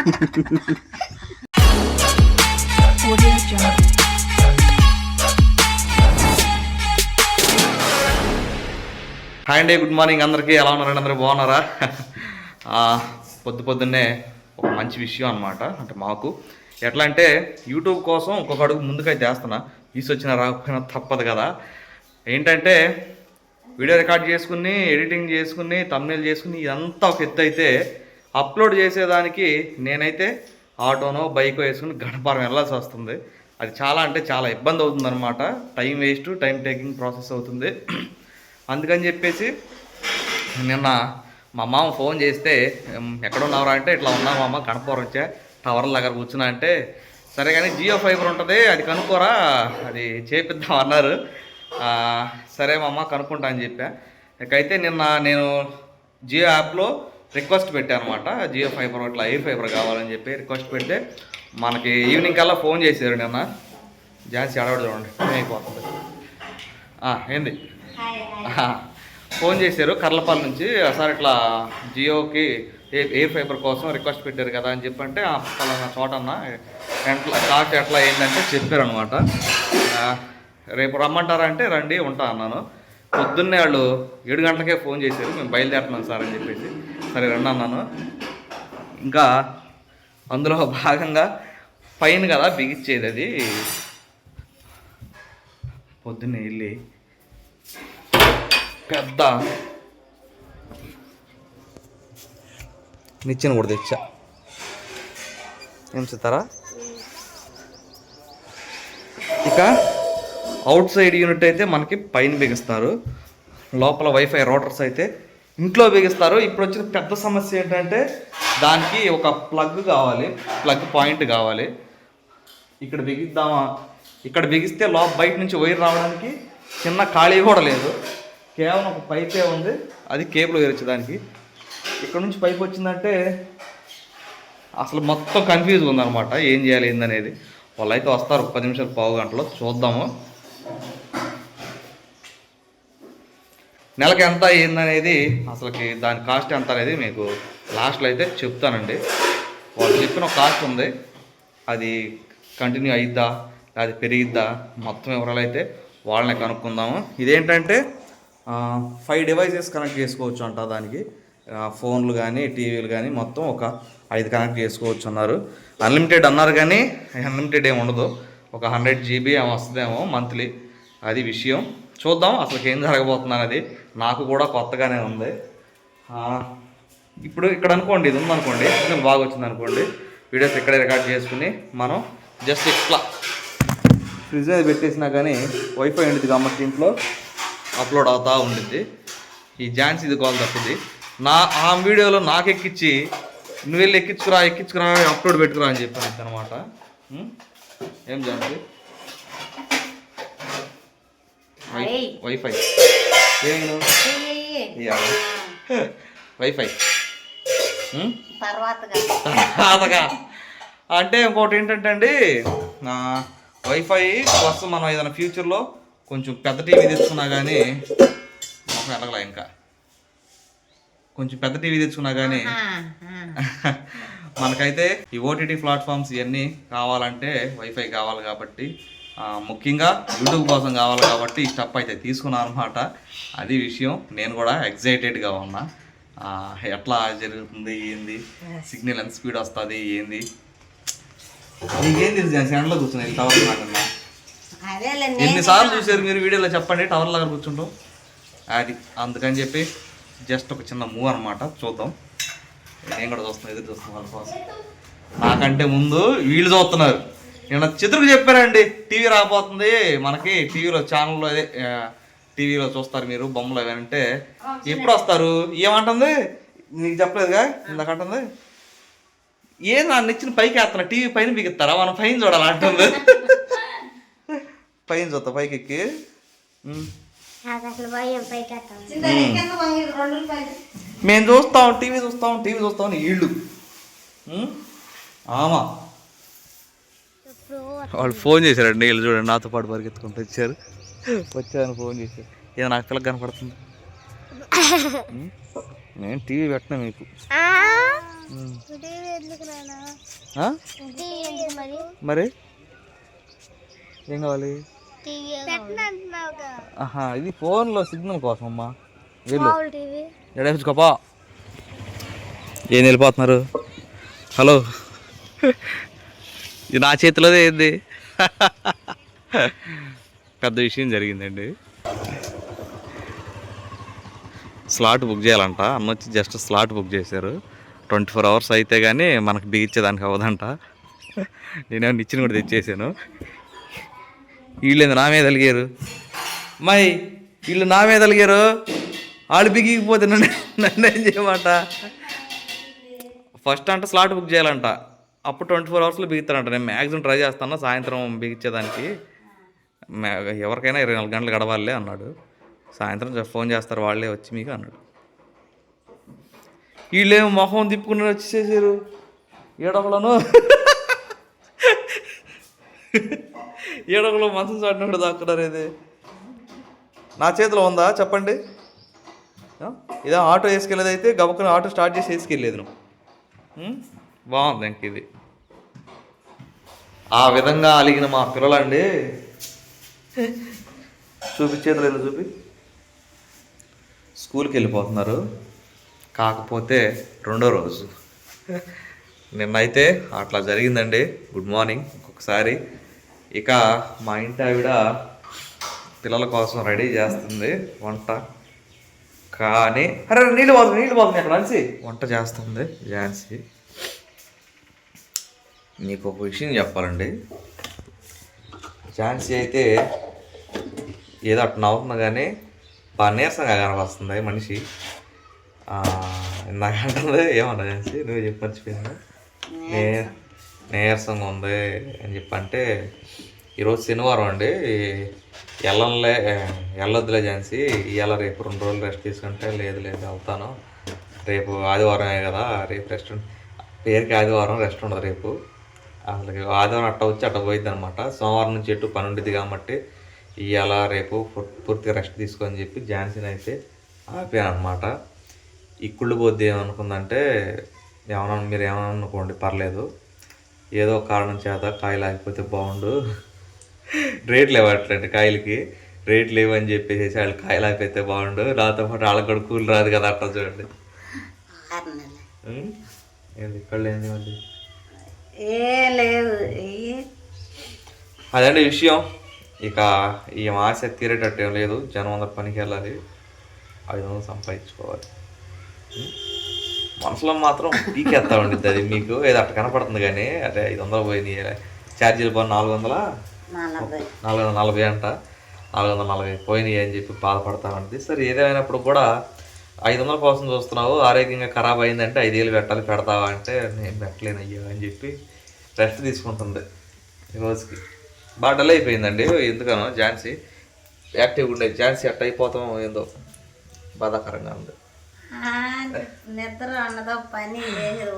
Hi అండి, good morning అందరికీ. ఎలా ఉన్నారండి? అందరూ బాగున్నారా? పొద్దున్నే ఒక మంచి విషయం అనమాట. అంటే మాకు ఎట్లా అంటే యూట్యూబ్ కోసం ఒక్కొక్క అడుగు ముందుకైతే చేస్తున్నా. వచ్చినా రాకపోయినా తప్పదు కదా. ఏంటంటే వీడియో రికార్డ్ చేసుకుని, ఎడిటింగ్ చేసుకుని, థంబ్నెయిల్ చేసుకుని ఇదంతా ఒక ఎత్తు అయితే అప్లోడ్ చేసేదానికి నేనైతే ఆటోనో బైకో వేసుకుని గణపారం వెళ్ళాల్సి వస్తుంది. అది చాలా అంటే చాలా ఇబ్బంది అవుతుంది అనమాట. Time waste, time taking process అవుతుంది. అందుకని చెప్పేసి నిన్న మా మామ ఫోన్ చేస్తే ఎక్కడ ఉన్నారా అంటే ఇట్లా ఉన్నా మామ గణపురం వచ్చా, టవర్ల దగ్గర కూర్చున్నా అంటే సరే కానీ జియో ఫైబర్ ఉంటుంది అది కనుక్కోరా, అది చేపిద్దాం అన్నారు. సరే మామ కనుక్కుంటా అని చెప్పా. ఇకైతే నిన్న నేను జియో యాప్లో రిక్వెస్ట్ పెట్టాను అనమాట. జియో ఫైబర్ ఇట్లా ఎయిర్ ఫైబర్ కావాలని చెప్పి రిక్వెస్ట్ పెడితే మనకి ఈవినింగ్ కల్లా ఫోన్ చేశారు నిన్న. జాన్సీ అడవాడు చూడండి అయిపోతుంది. ఏంది ఫోన్ చేశారు కర్లపాల నుంచి, సార్ ఇట్లా జియోకి ఎయిర్ ఫైబర్ కోసం రిక్వెస్ట్ పెట్టారు కదా అని చెప్పంటే పలానా చోట అన్న కాస్ట్ ఎట్లా ఏంటంటే చెప్పారు అనమాట. రేపు రమ్మంటారా అంటే రండి ఉంటా అన్నాను. పొద్దున్నే వాళ్ళు 7 గంటలకే ఫోన్ చేశారు, మేము బయలుదేరుతున్నాం సార్ అని చెప్పేసి. సరే రండి అన్నాను. ఇంకా అందులో భాగంగా పైన కదా బిగిచ్చేది, అది పొద్దున్నే వెళ్ళి పెద్ద నిచ్చెన కూడా తెచ్చా. ఏం చెప్తారా? ఇక అవుట్ సైడ్ యూనిట్ అయితే మనకి పైన బిగిస్తారు, లోపల వైఫై రౌటర్స్ అయితే ఇంట్లో బిగిస్తారు. ఇప్పుడు వచ్చిన పెద్ద సమస్య ఏంటంటే దానికి ఒక ప్లగ్ కావాలి, ప్లగ్ పాయింట్ కావాలి. ఇక్కడ బిగిద్దామా, ఇక్కడ బిగిస్తే బయట నుంచి వైర్ రావడానికి చిన్న ఖాళీ కూడా లేదు, కేవలం ఒక పైపే ఉంది, అది కేబుల్ వేరొచ్చు దానికి. ఇక్కడ నుంచి పైప్ వచ్చిందంటే అసలు మొత్తం కన్ఫ్యూజ్ ఉందన్నమాట, ఏం చేయాలి ఏందనేది. వాళ్ళు అయితే వస్తారు 10 నిమిషాలు, పావు గంటలో చూద్దాము. నెలకి ఎంత ఏందనేది, అసలుకి దాని కాస్ట్ ఎంత అనేది మీకు లాస్ట్లో అయితే చెప్తానండి. వాళ్ళు చెప్పిన కాస్ట్ ఉంది, అది కంటిన్యూ అయిద్దా అది పెరిగిద్దా మొత్తం వివరాలు అయితే వాళ్ళని కనుక్కుందాము. ఇదేంటంటే 5 డివైసెస్ కనెక్ట్ చేసుకోవచ్చు అంట దానికి. ఫోన్లు కానీ టీవీలు కానీ మొత్తం ఒక 5 కనెక్ట్ చేసుకోవచ్చు అన్నారు. అన్లిమిటెడ్ అన్నారు కానీ అన్లిమిటెడ్ ఏమి ఉండదు, ఒక 100 GB ఏమో వస్తుందేమో మంత్లీ. అది విషయం. చూద్దాం అసలు ఏం జరగబోతుంది అనేది. నాకు కూడా కొత్తగానే ఉంది. ఇప్పుడు ఇక్కడ అనుకోండి, ఇది ఉందనుకోండి, సిగ్నల్ బాగా వచ్చింది అనుకోండి, వీడియోస్ ఇక్కడే రికార్డ్ చేసుకుని మనం జస్ట్ ఇట్లా ఫ్రిడ్జ్ మీద పెట్టేసినా కానీ వైఫై ఉండిద్ది కాబట్టి ఇంట్లో అప్లోడ్ అవుతూ ఉండిద్ది. ఈ ఝాన్సీ ఇది కాల్ తప్పింది. ఆ వీడియోలో నాకు ఎక్కించి నువ్వు వెళ్ళి ఎక్కించుకురా అప్లోడ్ పెట్టుకురా అని చెప్పాను అనమాట. ఏం ఝాన్సీ వైఫై వైఫై తర్వాతగా అంటే ఇంకోటి ఏంటంటే అండి, వైఫై ప్లస్ మనం ఏదైనా ఫ్యూచర్లో కొంచెం పెద్ద టీవీ తెచ్చుకున్నా కానీ వెళ్ళగల, ఇంకా కొంచెం పెద్ద టీవీ తెచ్చుకున్నా కానీ మనకైతే ఈ ఓటీటీ ప్లాట్ఫామ్స్ ఇవన్నీ కావాలంటే వైఫై కావాలి కాబట్టి, ముఖ్యంగా యూట్యూబ్ కోసం కావాలి కాబట్టి ఈ స్టెప్ అయితే తీసుకున్నాను అనమాట. అది విషయం. నేను కూడా ఎగ్జైటెడ్గా ఉన్నా, ఎట్లా జరుగుతుంది ఏంది, సిగ్నల్ ఎంత స్పీడ్ వస్తుంది ఏంది. నీకేం తెలుసు ఎండలో కూర్చున్నాయి టవర్ లాగా. ఎన్నిసార్లు చూసారు మీరు వీడియోలో చెప్పండి, టవర్ లాగా కూర్చుంటాం. అది అందుకని చెప్పి జస్ట్ ఒక చిన్న మూవ్ అనమాట. చూద్దాం. నేను కూడా చూస్తున్నాను, ఎదురు చూస్తున్నాను వాళ్ళ కోసం. నాకంటే ముందు వీళ్ళు చూస్తున్నారు. నేను చిత్రకు చెప్పారండి, టీవీ రాబోతుంది మనకి, టీవీలో ఛానల్లో అదే టీవీలో చూస్తారు మీరు బొమ్మలు అవి అంటే. ఎప్పుడు వస్తారు ఏమంటుంది నీకు చెప్పలేదుగా ఇందాకంటుంది. ఏం నన్ను ఇచ్చిన పైకి వేస్తున్నా, టీవీ పైన బిగిస్తారా, మనం పైన చూడాలంటుంది. పైన చూస్తా పైకి ఎక్కి. మేము చూస్తాం టీవీ చూస్తాం వీళ్ళు. ఆమా వాళ్ళు ఫోన్ చేశారండి, వీళ్ళు చూడండి నాతో పాటు పరిగెత్తుకుంటూ వచ్చారని ఫోన్ చేశారు. ఏదో నాకు పిల్లకి కనపడుతుంది. నేను టీవీ పెట్టినా మీకు ఆ? మరి ఏం కావాలి? ఆహా, ఇది ఫోన్లో సిగ్నల్ కోసం అమ్మా. వెళ్ళు ఎడేసుకోపా. ఏం వెళ్ళిపోతున్నారు? హలో, ఇది నా చేతిలోదే ఏంది? పెద్ద విషయం జరిగిందండి. స్లాట్ బుక్ చేయాలంట. అన్న వచ్చి జస్ట్ స్లాట్ బుక్ చేశారు. 24 hours అయితే కానీ మనకు బిగించేదానికి అవ్వదంట. నేనేమో ఇచ్చిన కూడా తెచ్చేసాను. వీళ్ళు నా మీద అలిగారు. మై వీళ్ళు నా మీద అలిగారు. వాళ్ళు బిగిపోతే నన్ను ఏం చేయమంట? ఫస్ట్ అంట స్లాట్ బుక్ చేయాలంట. అప్పుడు 24 hours బిగుతారంట. నేను మ్యాక్సిమం ట్రై చేస్తాను సాయంత్రం బిగించేదానికి. ఎవరికైనా 24 గంటలు గడవాలే అన్నాడు. సాయంత్రం ఫోన్ చేస్తారు వాళ్ళే వచ్చి మీకు అన్నాడు. వీళ్ళేమో మొహం తిప్పుకుని వచ్చేసారు. ఏడొకలను ఏడొకలో మంచం చాటినప్పుడు దాక్కున్నారు. ఇది నా చేతిలో ఉందా చెప్పండి? ఇదే ఆటో వేసుకెళ్ళేది అయితే గబుక్కుని ఆటో స్టార్ట్ చేసి వేసుకెళ్ళేది నువ్వు. బాగుంది ఇంక ఇది. ఆ విధంగా అలిగిన మా పిల్లలండి. చేతులు ఏదో చూపి. స్కూల్కి వెళ్ళిపోతున్నారు. కాకపోతే రెండో రోజు నిన్నైతే అట్లా జరిగిందండి. గుడ్ మార్నింగ్ ఇంకొకసారి. ఇక మా ఇంటి ఆవిడ పిల్లల కోసం రెడీ చేస్తుంది వంట. కానీ అరే నీళ్ళు పోతుంది అక్కడ అలసి వంట చేస్తుంది ఝాన్సీ. మీకు ఒక విషయం చెప్పాలండి. ఝాన్సీ అయితే ఏదో అట్లా నవ్వుతున్నా కానీ బాగా నీరసంగా కనపడుతుంది మనిషి. ఇందాకంటుంది ఏమన్నా ఝాన్సీ నువ్వు చెప్పి మర్చిపోయింది. నీరసంగా ఉంది అని చెప్పంటే ఈరోజు శనివారం అండి. వెళ్ళొద్దులే ఝాన్సీ, ఇవాళ రేపు 2 రోజులు రెస్ట్ తీసుకుంటే లేదు వెళ్తాను. రేపు ఆదివారమే కదా, రేపు రెస్ట్ పేరుకి ఆదివారం రెస్ట్ ఉండదు రేపు. అసలు ఆదివారం అట్ట వచ్చి అట్ట పోయిద్ది అనమాట. సోమవారం నుంచి ఎటు పని ఉండేది కాబట్టి ఇవాళ రేపు పూర్తిగా రెస్ట్ తీసుకొని చెప్పి ఝాన్సీని అయితే ఆపాను అనమాట. ఈ కుళ్ళు పోద్ది ఏమనుకుందంటే మీరు ఏమన్నా అనుకోండి పర్లేదు, ఏదో కారణం చేత కాయలు ఆగిపోతే బాగుండు, రేట్లు ఇవ్వట్లేదు కాయలకి, రేట్లు లేవని చెప్పేసి వాళ్ళు కాయలు ఆగిపోతే బాగుండు, నాతో పాటు వాళ్ళకి కూడా కూలి రాదు కదా అట్లా చూడండి. ఏంది ఇక్కడ ఏంది మళ్ళీ అదండి విషయం. ఇక ఈ ఆశ తీరేటట్టు ఏం లేదు. జనం అందరు పనికి వెళ్ళాలి, 500 సంపాదించుకోవాలి. మనసులో మాత్రం పీకేస్తా ఉండిద్ది అది. మీకు ఏదో అట్ట కనపడుతుంది కానీ అదే 500 పోయినాయి, ఛార్జీలు పోయి 440 అంట, 440 పోయినాయి అని చెప్పి బాధపడతా ఉంటుంది. సరే ఏదేమైనప్పుడు కూడా 500 కోసం చూస్తున్నావు, ఆరోగ్యంగా ఖరాబ్ అయిందంటే 5,000 పెట్టాలి, పెడతావా అంటే నేను పెట్టలేను అయ్యో అని చెప్పి రెస్ట్ తీసుకుంటుంది. ఈ రోజుకి బాగా డల్ అయిపోయిందండి. ఎందుకనో ఝాన్సీ యాక్టివ్గా ఉండేది. ఝాన్సీ అట్ట అయిపోతాం ఏందో బాధాకరంగా ఉంది. నిద్ర అన్నదో పని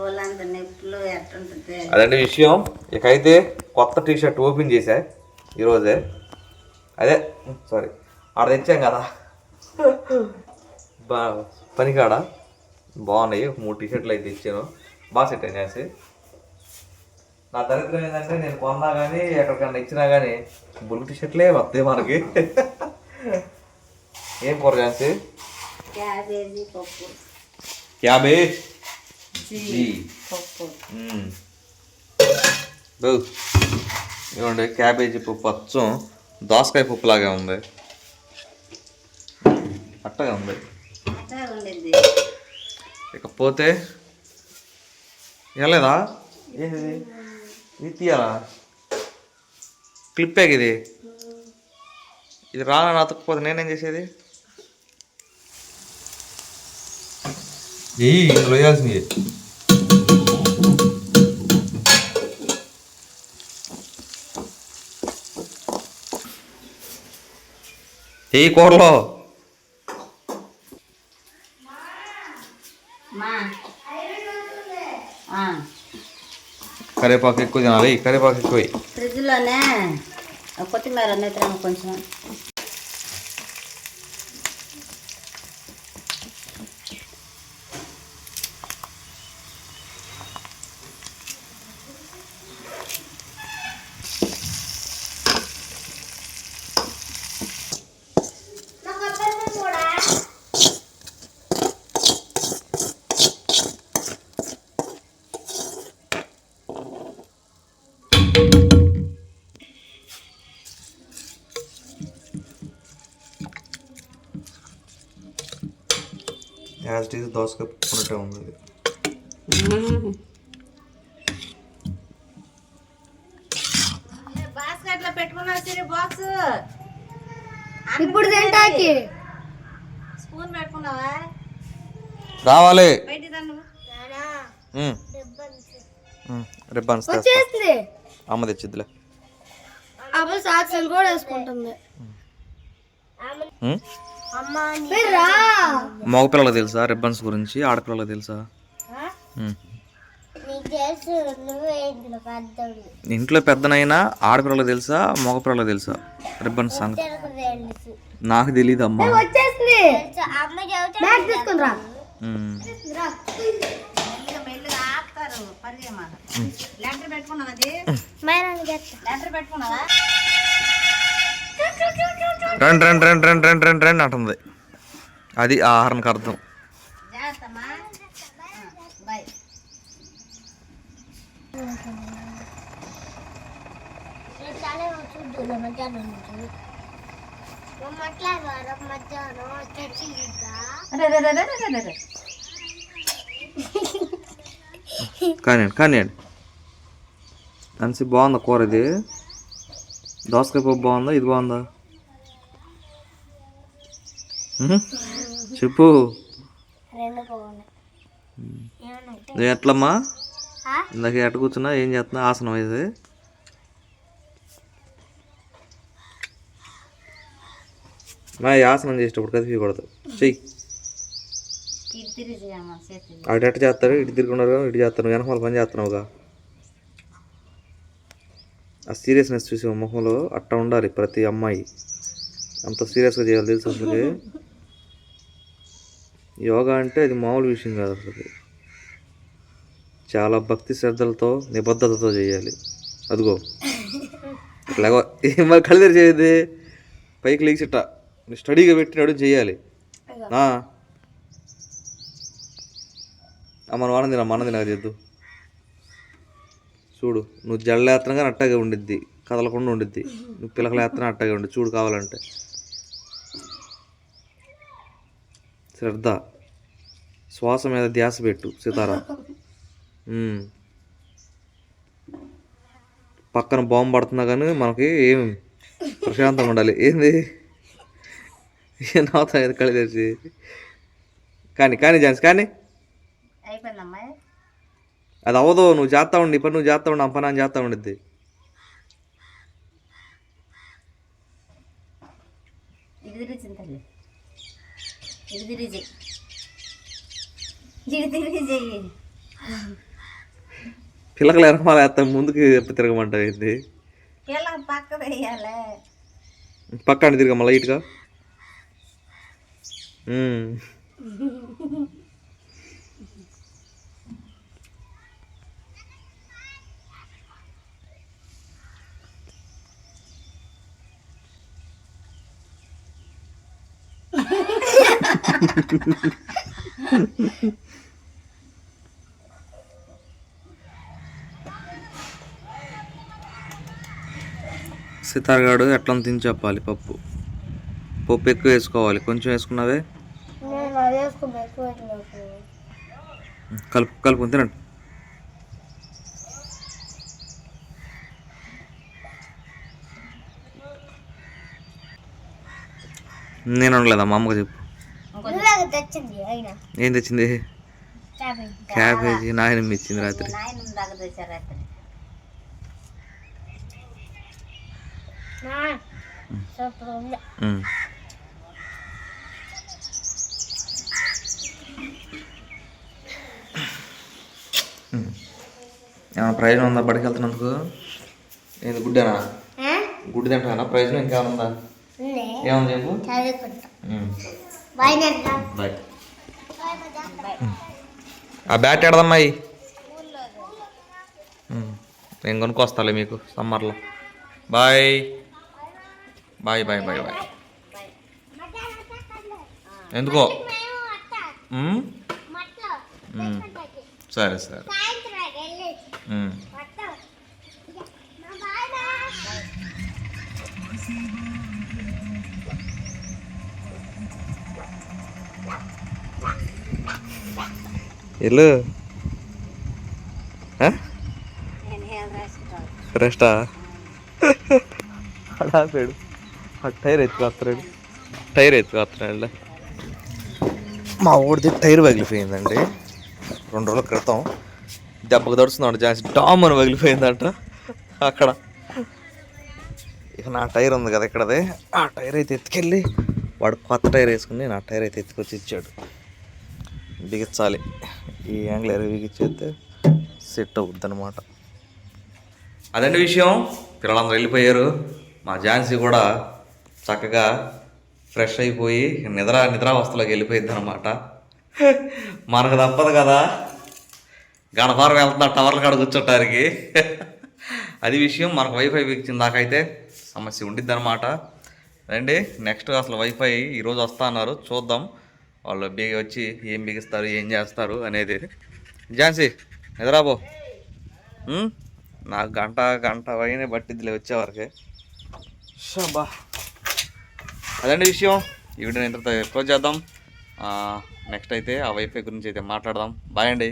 వాళ్ళంత నొప్పులు ఎట్టుంటుంది అదండి విషయం. ఇకైతే కొత్త టీషర్ట్ ఓపెన్ చేశా ఈరోజే. అదే సారీ ఆడ తెచ్చాం కదా పనికాడ బాగున్నాయి. 3 టీషర్ట్లు అయితే ఇచ్చాను, బాగా సెట్ అయ్యి చేసి. నా దరిద్రం ఏంటంటే నేను కొన్నా కానీ ఎక్కడికన్నా ఇచ్చినా కానీ బుల్ టీషర్ట్లే వస్తాయి మనకి. ఏం కూర చేసి? క్యాబేజీ పప్పు. క్యాబేజ్ పప్పు ఇవ్వండి. క్యాబేజీ పప్పు అచ్చం దోసకాయ పప్పు లాగా ఉంది, అట్టగా ఉంది. ఇకపోతే వెళ్ళలేదా? ఏంది ఇది తీయాలా? క్లిప్ ఇది. ఇది రానని అతకపోతే నేనేం చేసేది? ఇందులో వేయాల్సింది ఏ కూరలో కరివేపాకు ఎక్కువ తినాలి. కరివేపాకు ఎక్కువ ఫ్రిడ్జ్లోనే కొత్తిమీర నేత్రం కొంచెం. యాజ్ ఇట్ ఈస్ దోసకాయ పప్పునట్టే ఉంది అది. బాస్కెట్ లో పెట్టుకున్నా సరే బాక్స్ ఇప్పుడు తింటాకి స్పూన్ పెట్టుకున్నావా రావాలి బయట తను రిబ్బన్స్ వచ్చేస్తుంది. అమ్మ తెచ్చిద్దిలే. అప్పుడు సాక్స్లు కూడా వేసుకుంటుంది. మగపిల్లలకు తెలుసా రిబ్బన్స్ గురించి, ఆడపిల్లలకు తెలుసా? ఇంట్లో పెద్దనైనా ఆడపిల్లలకు తెలుసా మగపిల్లలకు తెలుసా రిబ్బన్స్ సంగతి? నాకు తెలియదు అమ్మా. వచ్చేసింది. బ్యాగ్ తీసుకుని రా. మెల్లుగా ఆపుతారు పని చేయమాట. లెటర్ పెట్టుకున్నావా అది? లెటర్ పెట్టుకున్నావా? రండి రండి రండి రండి రండి రండి రండి అంటుంది. అది ఆహారానికి అర్థం. జాగ్రత్తమ్మా. బాయ్. కానివ్వండి కానివ్వండి. అనిసి బాగుందా కూర? ఇది దోసకాయ పప్పు బాగుందా ఇది బాగుందా? చెప్పు. నువ్వు ఎట్లమ్మా ఇందాక ఎట్ట కూర్చున్నా ఏం చేస్తున్నా? ఆసనం ఇది. మా ఆసనం చేసేటప్పుడు కదిపకూడదు. చెయ్యి. అటు ఎట్ట చేస్తారు? ఇటు తిరుగున్నారు, ఇటు చేస్తారు. వెనక వాళ్ళ పని చేస్తున్నావుగా. ఆ సీరియస్నెస్ చూసి మొహంలో అట్ట ఉండాలి ప్రతి అమ్మాయి. అంత సీరియస్గా చేయాలి తెలుసు అసలు. యోగా అంటే అది మామూలు విషయం కాదు అసలు. చాలా భక్తి శ్రద్ధలతో నిబద్ధతతో చేయాలి. అదిగో ఇట్లా మరి కళ్ళు తెరి చేయదు. పైకి లేచిట్ట స్టడీగా పెట్టినాడు చేయాలి. మనం ఆనందిన మనది నాకు చేద్దు. చూడు నువ్వు జడలేత్తనగా అట్టగా ఉండిద్ది, కదలకుండా ఉండిద్ది. నువ్వు పిల్లకలు ఎత్తన అట్టగా ఉండి చూడు కావాలంటే. శ్రద్ధ, శ్వాస మీద ధ్యాస పెట్టు సీతారా. పక్కన బాంబు పడుతున్నా కానీ మనకి ఏం ప్రశాంతంగా ఉండాలి. ఏంది ఏం అవుతాయి కళ్ళు తెరిచి? కానీ కానీ జాన్స్ కానీ అది అవ్వదు. నువ్వు చేస్తా ఉండి పని నువ్వు చేస్తా ఉండి పని అని చేస్తా ఉండిద్ది. పిల్లకలు ఎనకమాల వేస్తాం ముందుకు తిరగమంటావు ఏంది? పక్కన తిరగమ్మ లైట్గా. సితారగాడు ఎట్లా తిని చెప్పాలి. పప్పు ఎక్కువ వేసుకోవాలి. కొంచెం వేసుకున్నావే. కలుపు కలుపు తినండి. నేను ఉండలేదా మా అమ్మకి చెప్పు. ఏం తెచ్చింది? క్యాబేజీ. నాయనమ్మ ఇచ్చింది రాత్రి. ఏమన్నా ప్రయోజనం ఉందా బడికి వెళ్తున్నందుకు? ఏంది గుడ్డేనా? గుడ్డు తింటానా? ప్రయోజనం ఇంకేమైనా ఉందా? ఏముంది చెప్పు. బాయ్. ఆ బ్యాట్ ఎడదమ్మాయి. నేను కొనుక్కొస్తాలే మీకు సమ్మర్లో. Bye bye bye bye bye. ఎందుకో సరే సరే. ఇల్లు నేను హెయిర్ రాసుకుంటాను. రెస్టా అడాపాడు టైర్ ఎత్తుకొస్తున్నాడు మా ఊడిది టైర్ పగిలిపోయిందండి 2 రోజుల క్రితం. దెబ్బకు తడుస్తున్నాడు జాన్సీ డామ్ అని పగిలిపోయిందంట అక్కడ. ఇక నా టైర్ ఉంది కదా ఇక్కడదే, ఆ టైర్ అయితే ఎత్తుకెళ్ళి వాడు కొత్త టైర్ వేసుకుని నా టైర్ అయితే ఎత్తుకొచ్చి ఇచ్చాడు. బిగించాలి, ఈ యాంగిల్ బిగించేస్తే సెట్ అవుద్ది అనమాట. అదండి విషయం. పిల్లలందరూ వెళ్ళిపోయారు. మా ఝాన్సీ కూడా చక్కగా ఫ్రెష్ అయిపోయి నిద్రావస్థలోకి వెళ్ళిపోయింది అనమాట. మనకు తప్పదు కదా, గణపారం వెళ్తున్నా టవర్ల కాడ కూర్చోటానికి. అది విషయం. మనకు వైఫై బిగించిన దాకైతే సమస్య ఉండిద్ది అనమాట. రండి నెక్స్ట్ అసలు వైఫై ఈరోజు వస్తా అన్నారు, చూద్దాం వాళ్ళు వచ్చి ఏం బిగిస్తారు ఏం చేస్తారు అనేది. ఝాన్సీ నిద్రాబో, నాకు గంట అయినా పట్టిద్దిలే వచ్చేవరకే. షబ్బా, అదండి విషయం. ఈ వీడియోని ఇంతతో క్లోజ్ చేద్దాం. నెక్స్ట్ అయితే ఆ వైఫై గురించి అయితే మాట్లాడదాం. బాయ్ అండి.